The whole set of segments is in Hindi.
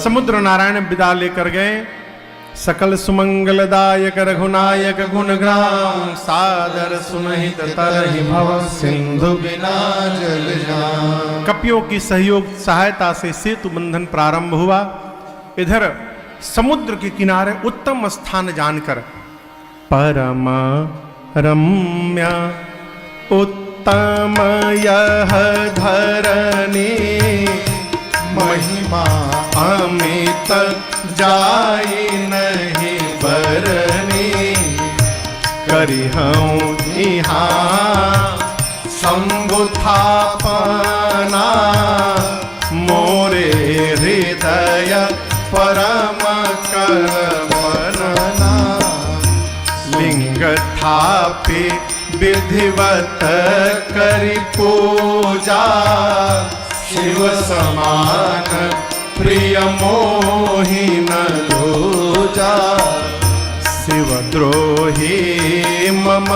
समुद्र नारायण विदा लेकर गए। सकल सुमंगलदायक रघुनायक गुणग्राम सादर सुनहित तरहि भव सिंधु बिना जल जान। कपियों की सहयोग सहायता से सेतु बंधन प्रारंभ हुआ। इधर समुद्र के किनारे उत्तम स्थान जानकर परम रम्य उत्तम यह धरनी महिमा अमित जाई नहीं बरनी। करिहऊँ यहाँ शंभुथापना मोरे हृदय परम करमना। लिंग थापि विधिवत करि पूजा शिव समान प्रिय मोहि न दूजा। शिव द्रोही मम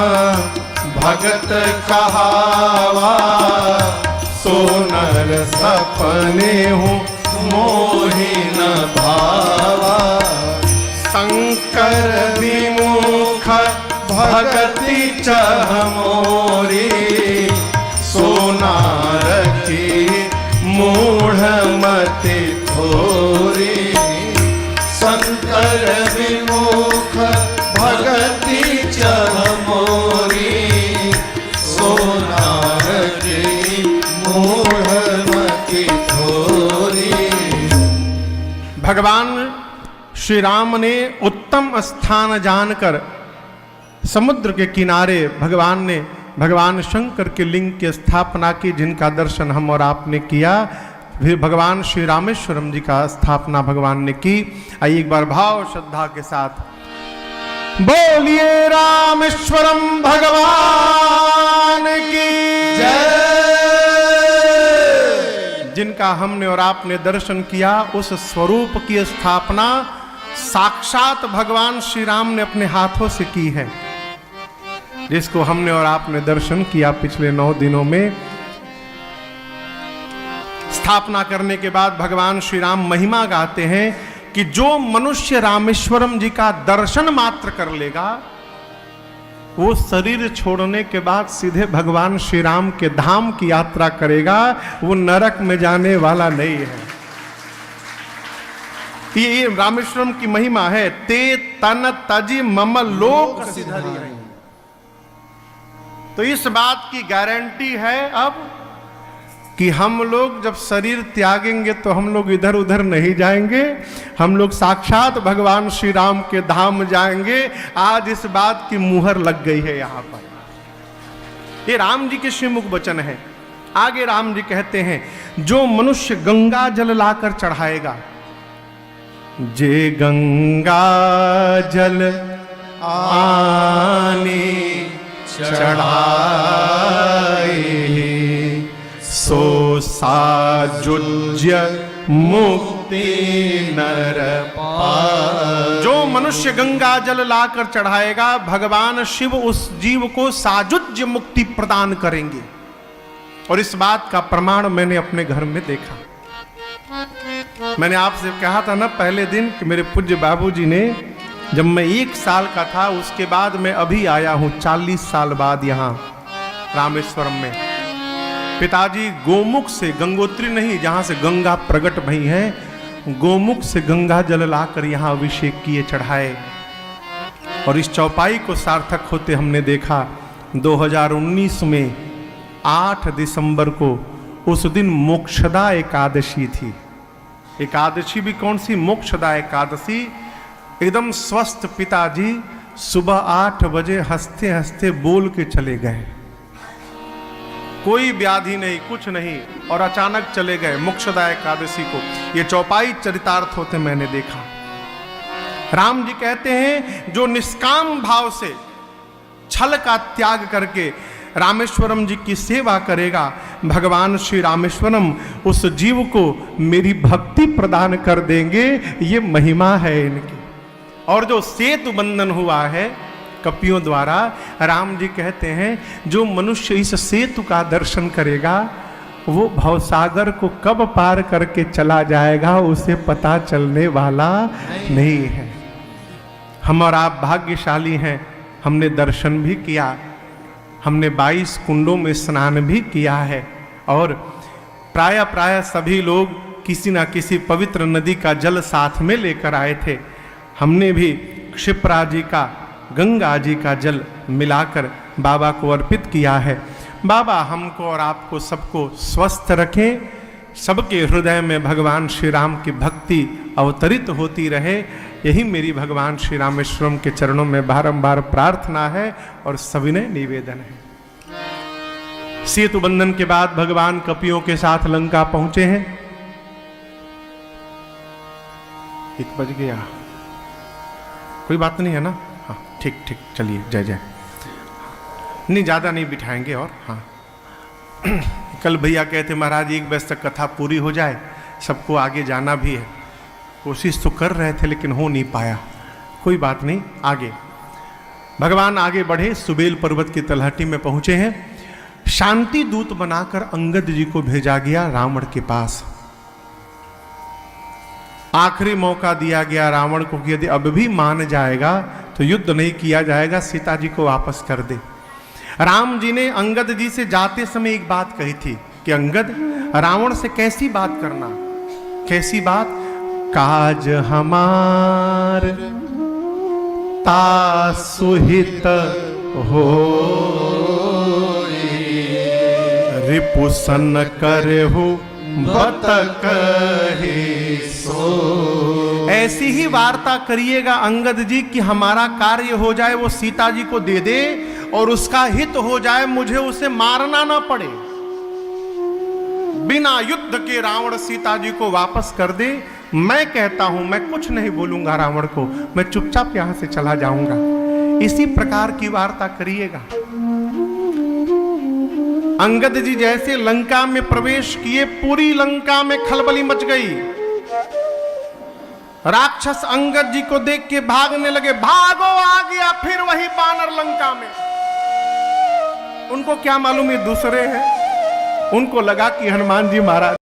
भगत कहावा सोनर सपने हूँ मोहि न भावा। शंकर विमुख भगति चह मोरी सोनार की मूढ़ मति थोरी। शंकर विमुख भगति चह मोरी सोनार की मूढ़ मति थोरी। भगवान श्री राम ने उत्तम स्थान जानकर समुद्र के किनारे भगवान शंकर के लिंग की स्थापना की, जिनका दर्शन हम और आपने किया। फिर भगवान श्री रामेश्वरम जी का स्थापना भगवान ने की। आइए एक बार भाव श्रद्धा के साथ बोलिए रामेश्वरम भगवान की जय। जिनका हमने और आपने दर्शन किया, उस स्वरूप की स्थापना साक्षात भगवान श्री राम ने अपने हाथों से की है, जिसको हमने और आपने दर्शन किया पिछले 9 दिनों में। स्थापना करने के बाद भगवान श्री राम महिमा गाते हैं कि जो मनुष्य रामेश्वरम जी का दर्शन मात्र कर लेगा, वो शरीर छोड़ने के बाद सीधे भगवान श्री राम के धाम की यात्रा करेगा, वो नरक में जाने वाला नहीं है। ये रामेश्वरम की महिमा है। ते तन तजी मम लोक सिधरी। तो इस बात की गारंटी है अब कि हम लोग जब शरीर त्यागेंगे तो हम लोग इधर उधर नहीं जाएंगे, हम लोग साक्षात भगवान श्री राम के धाम जाएंगे। आज इस बात की मुहर लग गई है यहाँ पर। ये राम जी के श्रीमुख वचन है। आगे राम जी कहते हैं, जो मनुष्य गंगा जल लाकर चढ़ाएगा, जे गंगा जल आनी चढ़ाए सो साजुज्य मुक्ति नर पाए। जो मनुष्य गंगा जल लाकर चढ़ाएगा, भगवान शिव उस जीव को साजुज्य मुक्ति प्रदान करेंगे। और इस बात का प्रमाण मैंने अपने घर में देखा। मैंने आपसे कहा था ना पहले दिन कि मेरे पूज्य बाबूजी ने, जब मैं 1 साल का था, उसके बाद मैं अभी आया हूं 40 साल बाद यहाँ रामेश्वरम में। पिताजी गोमुख से, गंगोत्री नहीं जहां से गंगा प्रकट भई है, गोमुख से गंगा जल लाकर यहाँ अभिषेक किए, चढ़ाए। और इस चौपाई को सार्थक होते हमने देखा। 2019 में 8 दिसंबर को, उस दिन मोक्षदा एकादशी थी। एकादशी भी कौन सी? मोक्षदा एकादशी। एकदम स्वस्थ पिताजी सुबह 8 बजे हंसते हंसते बोल के चले गए, कोई व्याधि नहीं, कुछ नहीं, और अचानक चले गए मोक्षदा एकादशी को। ये चौपाई चरितार्थ होते मैंने देखा। राम जी कहते हैं, जो निष्काम भाव से छल का त्याग करके रामेश्वरम जी की सेवा करेगा, भगवान श्री रामेश्वरम उस जीव को मेरी भक्ति प्रदान कर देंगे। ये महिमा है इनकी। और जो सेतु बंधन हुआ है कपियों द्वारा, राम जी कहते हैं, जो मनुष्य इस सेतु का दर्शन करेगा वो भवसागर को कब पार करके चला जाएगा उसे पता चलने वाला नहीं है। हम और आप भाग्यशाली हैं, हमने दर्शन भी किया, हमने 22 कुंडों में स्नान भी किया है, और प्राय सभी लोग किसी ना किसी पवित्र नदी का जल साथ में लेकर आए थे। हमने भी क्षिप्रा जी का, गंगा जी का जल मिलाकर बाबा को अर्पित किया है। बाबा हमको और आपको सबको स्वस्थ रखें, सबके हृदय में भगवान श्री राम की भक्ति अवतरित होती रहे, यही मेरी भगवान श्री रामेश्वरम के चरणों में बारंबार प्रार्थना है और सविनय निवेदन है। सेतु बंधन के बाद भगवान कपियों के साथ लंका पहुंचे हैं। 1 बज गया, कोई बात नहीं है ना? हाँ ठीक ठीक, चलिए जय जय। नहीं ज़्यादा नहीं बिठाएंगे। और हाँ कल भैया कहते महाराज 1 बजे तक कथा पूरी हो जाए, सबको आगे जाना भी है। कोशिश तो कर रहे थे लेकिन हो नहीं पाया, कोई बात नहीं, आगे भगवान आगे बढ़े। सुबेल पर्वत की तलहटी में पहुंचे हैं। शांति दूत बनाकर अंगद जी को भेजा गया रावण के पास। आखिरी मौका दिया गया रावण को कि यदि अब भी मान जाएगा तो युद्ध नहीं किया जाएगा, सीता जी को वापस कर दे। राम जी ने अंगद जी से जाते समय एक बात कही थी कि अंगद, रावण से कैसी बात करना, कैसी बात? काज हमार ता सुहित हो, रिपुसन करहु बत कहि सो। ऐसी ही वार्ता करिएगा अंगद जी कि हमारा कार्य हो जाए, वो सीता जी को दे दे और उसका हित हो जाए, मुझे उसे मारना ना पड़े। बिना युद्ध के रावण सीता जी को वापस कर दे। मैं कहता हूं मैं कुछ नहीं बोलूंगा रावण को, मैं चुपचाप यहां से चला जाऊंगा। इसी प्रकार की वार्ता करिएगा। अंगद जी जैसे लंका में प्रवेश किए, पूरी लंका में खलबली मच गई। राक्षस अंगद जी को देख के भागने लगे। भागो, आ गया फिर वही बानर लंका में। उनको क्या मालूम ये दूसरे हैं, उनको लगा कि हनुमान जी महाराज